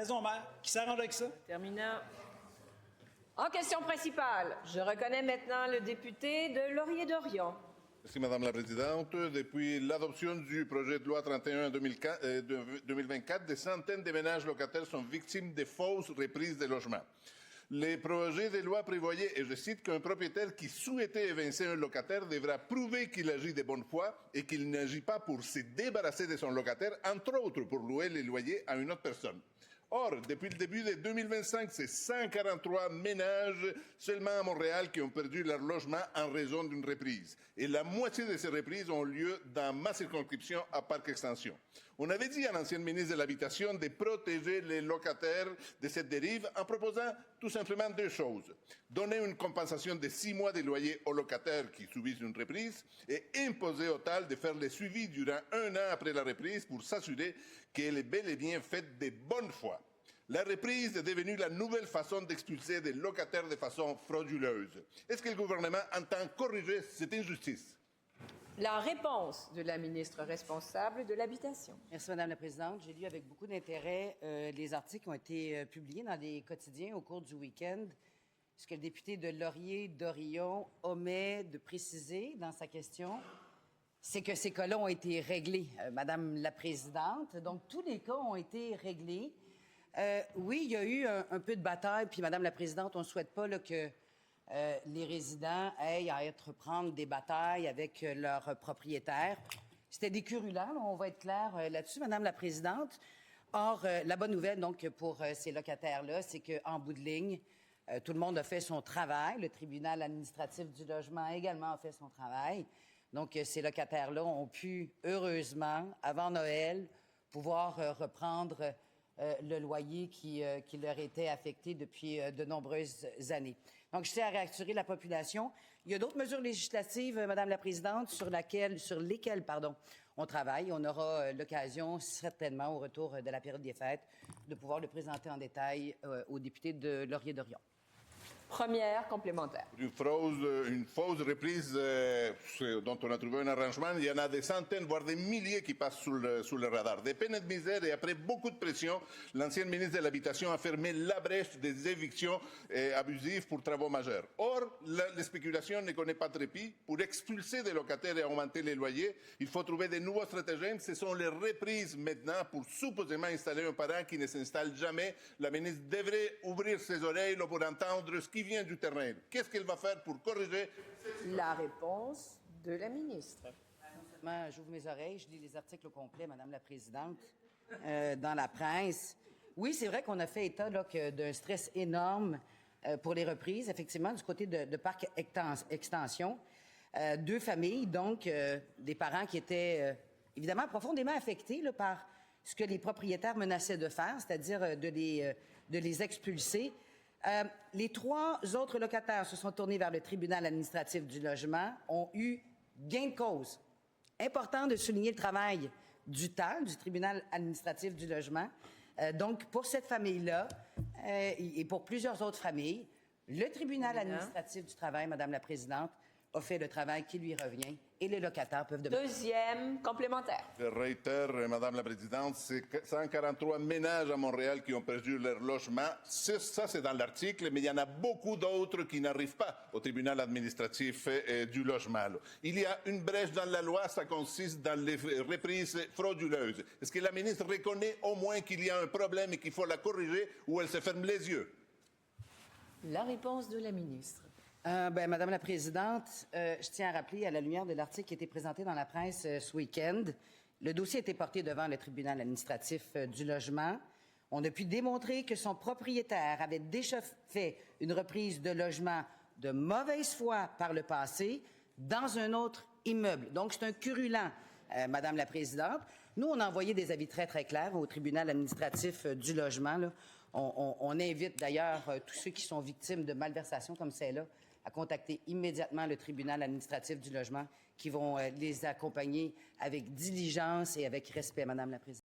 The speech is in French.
Raison, maire. Qui s'arrange avec ça? Terminant. En question principale, je reconnais maintenant le député de Laurier-Dorion. Merci, Madame la Présidente. Depuis l'adoption du projet de loi 31 2024, des centaines de ménages locataires sont victimes de fausses reprises de logements. Les projets de loi prévoyaient, et je cite, qu'un propriétaire qui souhaitait évincer un locataire devra prouver qu'il agit de bonne foi et qu'il n'agit pas pour se débarrasser de son locataire, entre autres pour louer les loyers à une autre personne. Or, depuis le début de 2025, c'est 143 ménages seulement à Montréal qui ont perdu leur logement en raison d'une reprise. Et la moitié de ces reprises ont lieu dans ma circonscription à Parc Extension. On avait dit à l'ancienne ministre de l'Habitation de protéger les locataires de cette dérive en proposant tout simplement deux choses. Donner une compensation de 6 mois de loyer aux locataires qui subissent une reprise et imposer au TAL de faire le suivi durant 1 an après la reprise pour s'assurer qu'elle est bel et bien faite de bonne foi. La reprise est devenue la nouvelle façon d'expulser des locataires de façon frauduleuse. Est-ce que le gouvernement entend corriger cette injustice? La réponse de la ministre responsable de l'Habitation. Merci, Madame la Présidente. J'ai lu avec beaucoup d'intérêt les articles qui ont été publiés dans des quotidiens au cours du week-end. Ce que le député de Laurier-Dorion omet de préciser dans sa question, c'est que ces cas-là ont été réglés, Madame la Présidente. Donc, tous les cas ont été réglés. Oui, il y a eu un peu de bataille, puis Madame la Présidente, on ne souhaite pas là, que les résidents aient à prendre des batailles avec leurs propriétaires. C'était des querulants, on va être clair là-dessus, Madame la Présidente. Or, la bonne nouvelle, donc, pour ces locataires-là, c'est qu'en bout de ligne, tout le monde a fait son travail. Le tribunal administratif du logement également a fait son travail. Donc, ces locataires-là ont pu, heureusement, avant Noël, pouvoir reprendre le loyer qui leur était affecté depuis de nombreuses années. Donc, je tiens à réassurer la population. Il y a d'autres mesures législatives, Madame la Présidente, sur lesquelles on travaille. On aura l'occasion, certainement, au retour de la période des fêtes, de pouvoir le présenter en détail aux députés de Laurier-Dorion. Première complémentaire. Une fausse reprise dont on a trouvé un arrangement. Il y en a des centaines, voire des milliers qui passent sous le radar. Des peines de misère et après beaucoup de pression, l'ancienne ministre de l'Habitation a fermé la brèche des évictions abusives pour travaux majeurs. Or, la spéculation ne connaît pas de répit. Pour expulser des locataires et augmenter les loyers, il faut trouver de nouveaux stratagèmes. Ce sont les reprises maintenant pour supposément installer un parent qui ne s'installe jamais. La ministre devrait ouvrir ses oreilles pour entendre ce qui vient du terrain. Qu'est-ce qu'elle va faire pour corriger? La réponse de la ministre. J'ouvre mes oreilles, je lis les articles au complet, Madame la Présidente, dans la presse. Oui, c'est vrai qu'on a fait état d'un stress énorme pour les reprises, effectivement, du côté de Parc Extension. 2 familles, donc, des parents qui étaient évidemment profondément affectés là, par ce que les propriétaires menaçaient de faire, c'est-à-dire de les expulser. Les 3 autres locataires se sont tournés vers le tribunal administratif du logement, ont eu gain de cause. Important de souligner le travail du TAL, du tribunal administratif du logement. Donc, pour cette famille-là et pour plusieurs autres familles, le tribunal administratif du travail, Madame la Présidente, a fait le travail qui lui revient et les locataires peuvent demander. Deuxième complémentaire. Je réitère, Madame la Présidente, c'est 143 ménages à Montréal qui ont perdu leur logement. Ça, c'est dans l'article, mais il y en a beaucoup d'autres qui n'arrivent pas au tribunal administratif du logement. Il y a une brèche dans la loi, ça consiste dans les reprises frauduleuses. Est-ce que la ministre reconnaît au moins qu'il y a un problème et qu'il faut la corriger ou elle se ferme les yeux? La réponse de la ministre. Madame la Présidente, je tiens à rappeler, à la lumière de l'article qui a été présenté dans la presse ce week-end, le dossier a été porté devant le tribunal administratif du logement. On a pu démontrer que son propriétaire avait déjà fait une reprise de logement de mauvaise foi par le passé dans un autre immeuble. Donc, c'est un querulant, Madame la Présidente. Nous, on a envoyé des avis très, très clairs au tribunal administratif du logement. Là. On invite d'ailleurs tous ceux qui sont victimes de malversations comme celle-là à contacter immédiatement le tribunal administratif du logement qui vont les accompagner avec diligence et avec respect, Madame la Présidente.